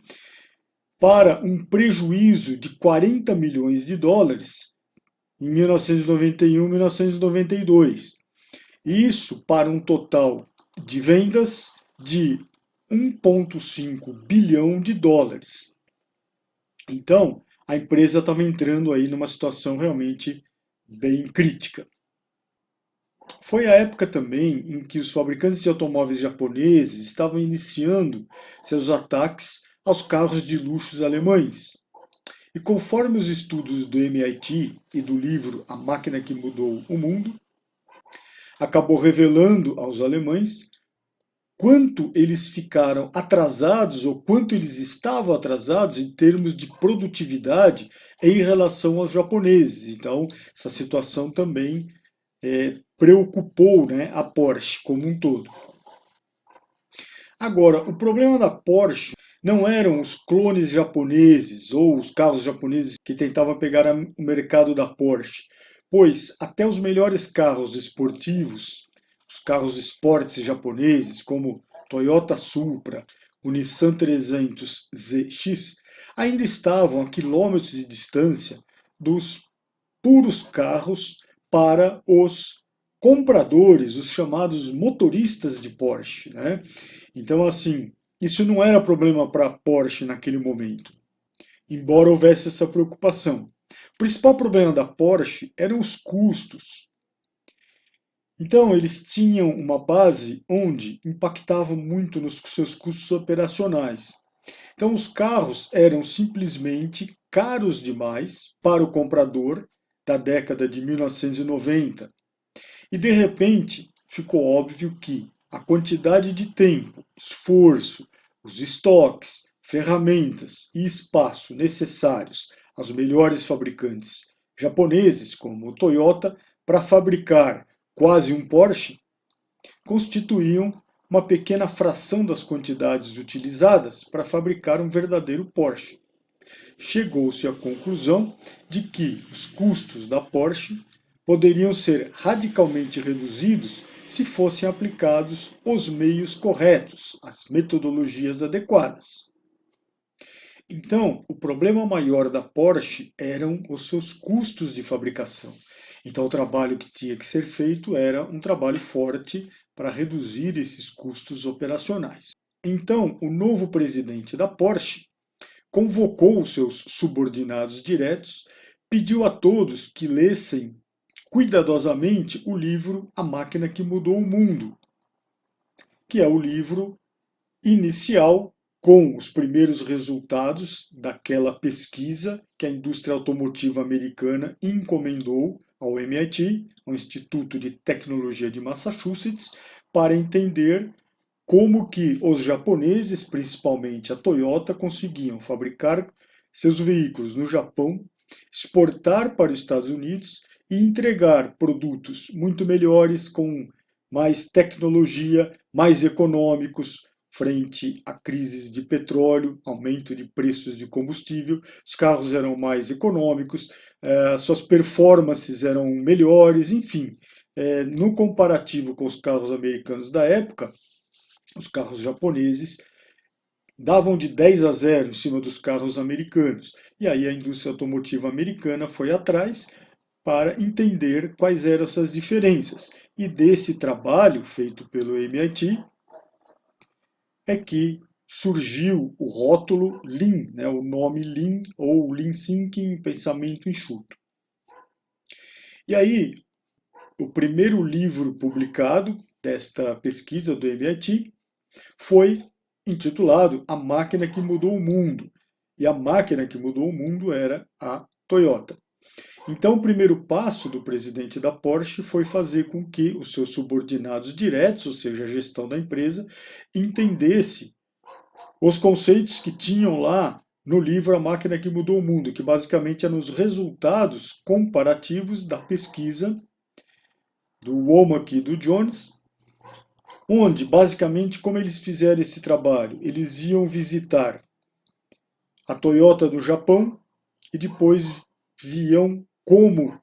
para um prejuízo de 40 milhões de dólares em 1991 e 1992. Isso para um total de vendas de 1,5 bilhão de dólares. Então, a empresa estava entrando aí numa situação realmente bem crítica. Foi a época também em que os fabricantes de automóveis japoneses estavam iniciando seus ataques aos carros de luxo alemães. E conforme os estudos do MIT e do livro A Máquina que Mudou o Mundo, acabou revelando aos alemães quanto eles ficaram atrasados ou quanto eles estavam atrasados em termos de produtividade em relação aos japoneses. Então, essa situação também preocupou, né, a Porsche como um todo. Agora, o problema da Porsche não eram os clones japoneses ou os carros japoneses que tentavam pegar o mercado da Porsche, pois até os melhores carros esportivos, os carros esportes japoneses, como Toyota Supra, o Nissan 300 ZX, ainda estavam a quilômetros de distância dos puros carros para os compradores, os chamados motoristas de Porsche, né? Então, assim, isso não era problema para a Porsche naquele momento, embora houvesse essa preocupação. O principal problema da Porsche eram os custos. Então, eles tinham uma base onde impactava muito nos seus custos operacionais. Então, os carros eram simplesmente caros demais para o comprador da década de 1990. E, de repente, ficou óbvio que a quantidade de tempo, esforço, os estoques, ferramentas e espaço necessários aos melhores fabricantes japoneses, como o Toyota, para fabricar quase um Porsche, constituíam uma pequena fração das quantidades utilizadas para fabricar um verdadeiro Porsche. Chegou-se à conclusão de que os custos da Porsche poderiam ser radicalmente reduzidos se fossem aplicados os meios corretos, as metodologias adequadas. Então, o problema maior da Porsche eram os seus custos de fabricação. Então, o trabalho que tinha que ser feito era um trabalho forte para reduzir esses custos operacionais. Então, o novo presidente da Porsche convocou os seus subordinados diretos, pediu a todos que lessem cuidadosamente o livro A Máquina que Mudou o Mundo, que é o livro inicial com os primeiros resultados daquela pesquisa que a indústria automotiva americana encomendou ao MIT, ao Instituto de Tecnologia de Massachusetts, para entender como que os japoneses, principalmente a Toyota, conseguiam fabricar seus veículos no Japão, exportar para os Estados Unidos e entregar produtos muito melhores, com mais tecnologia, mais econômicos, frente a crises de petróleo, aumento de preços de combustível. Os carros eram mais econômicos, suas performances eram melhores, enfim. No comparativo com os carros americanos da época, os carros japoneses davam de 10-0 em cima dos carros americanos. E aí a indústria automotiva americana foi atrás para entender quais eram essas diferenças. E desse trabalho feito pelo MIT é que surgiu o rótulo Lean, né, o nome Lean ou Lean Thinking, pensamento enxuto. E aí, o primeiro livro publicado desta pesquisa do MIT foi intitulado A Máquina que Mudou o Mundo. E a máquina que mudou o mundo era a Toyota. Então, o primeiro passo do presidente da Porsche foi fazer com que os seus subordinados diretos, ou seja, a gestão da empresa, entendesse os conceitos que tinham lá no livro A Máquina que Mudou o Mundo, que basicamente eram os resultados comparativos da pesquisa do Womack e do Jones, onde, basicamente, como eles fizeram esse trabalho? Eles iam visitar a Toyota do Japão e depois viam como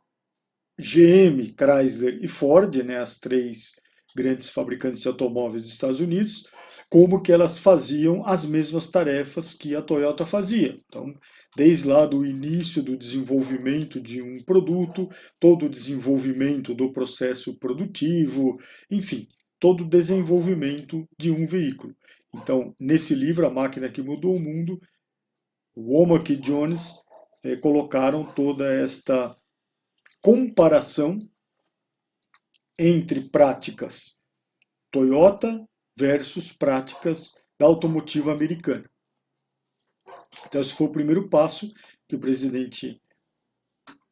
GM, Chrysler e Ford, né, as três grandes fabricantes de automóveis dos Estados Unidos, como que elas faziam as mesmas tarefas que a Toyota fazia. Então, desde lá do início do desenvolvimento de um produto, todo o desenvolvimento do processo produtivo, enfim, todo o desenvolvimento de um veículo. Então, nesse livro, A Máquina que Mudou o Mundo, Womack e Jones colocaram toda esta comparação entre práticas Toyota versus práticas da automotiva americana. Então, esse foi o primeiro passo que o presidente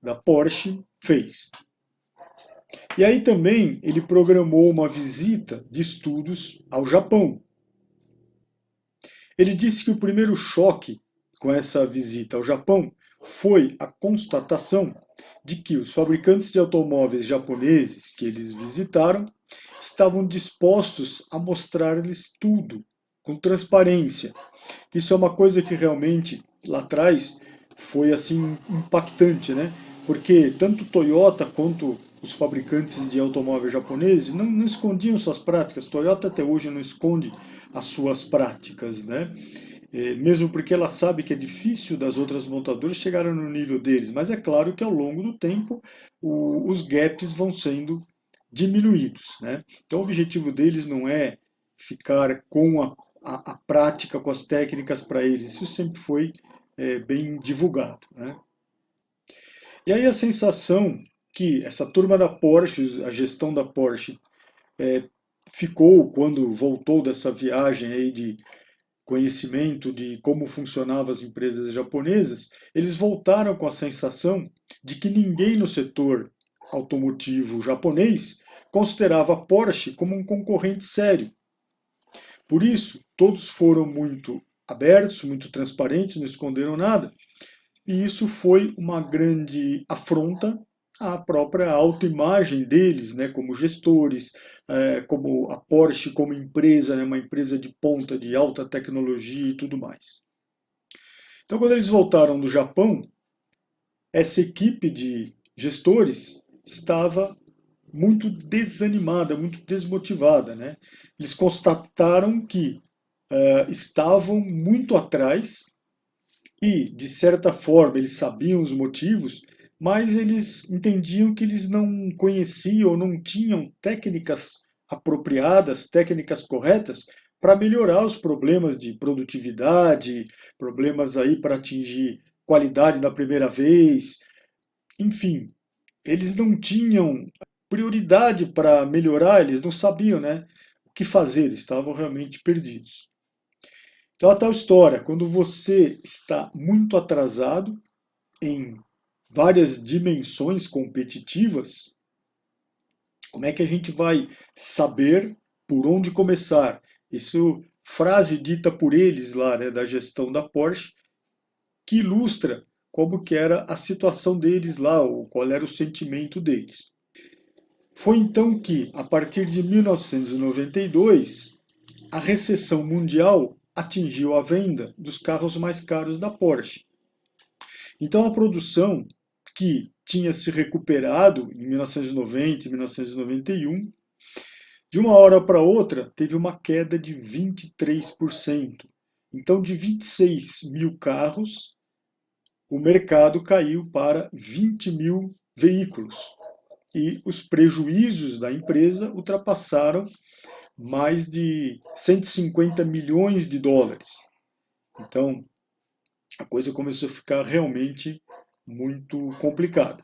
da Porsche fez. E aí também ele programou uma visita de estudos ao Japão. Ele disse que o primeiro choque com essa visita ao Japão foi a constatação de que os fabricantes de automóveis japoneses que eles visitaram estavam dispostos a mostrar-lhes tudo, com transparência. Isso é uma coisa que realmente, lá atrás, foi assim impactante, né? Porque tanto Toyota quanto os fabricantes de automóveis japoneses não escondiam suas práticas. Toyota até hoje não esconde as suas práticas, né? Mesmo porque ela sabe que é difícil das outras montadoras chegarem no nível deles, mas é claro que ao longo do tempo os gaps vão sendo diminuídos, né? Então o objetivo deles não é ficar com a prática, com as técnicas para eles, isso sempre foi bem divulgado, né? E aí a sensação que essa turma da Porsche, a gestão da Porsche, ficou quando voltou dessa viagem aí de conhecimento de como funcionavam as empresas japonesas, eles voltaram com a sensação de que ninguém no setor automotivo japonês considerava a Porsche como um concorrente sério. Por isso, todos foram muito abertos, muito transparentes, não esconderam nada. E isso foi uma grande afronta à própria autoimagem deles, né, como gestores, como a Porsche como empresa, né, uma empresa de ponta, de alta tecnologia e tudo mais. Então, quando eles voltaram do Japão, essa equipe de gestores estava muito desanimada, muito desmotivada, né? Eles constataram que estavam muito atrás e, de certa forma, eles sabiam os motivos, mas eles entendiam que eles não conheciam ou não tinham técnicas apropriadas, técnicas corretas para melhorar os problemas de produtividade, problemas aí para atingir qualidade da primeira vez, enfim, eles não tinham prioridade para melhorar, eles não sabiam, né, o que fazer, eles estavam realmente perdidos. Então, a tal história, quando você está muito atrasado em várias dimensões competitivas, como é que a gente vai saber por onde começar? Isso, frase dita por eles lá, né, da gestão da Porsche, que ilustra como que era a situação deles lá, ou qual era o sentimento deles. Foi então que, a partir de 1992, a recessão mundial atingiu a venda dos carros mais caros da Porsche. Então a produção, que tinha se recuperado em 1990 e 1991, de uma hora para outra teve uma queda de 23%. Então, de 26 mil carros, o mercado caiu para 20 mil veículos. E os prejuízos da empresa ultrapassaram mais de 150 milhões de dólares. Então, a coisa começou a ficar realmente muito complicada.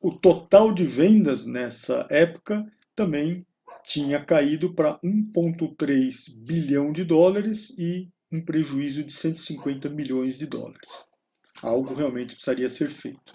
O total de vendas nessa época também tinha caído para 1,3 bilhão de dólares e um prejuízo de 150 milhões de dólares. Algo realmente precisaria ser feito.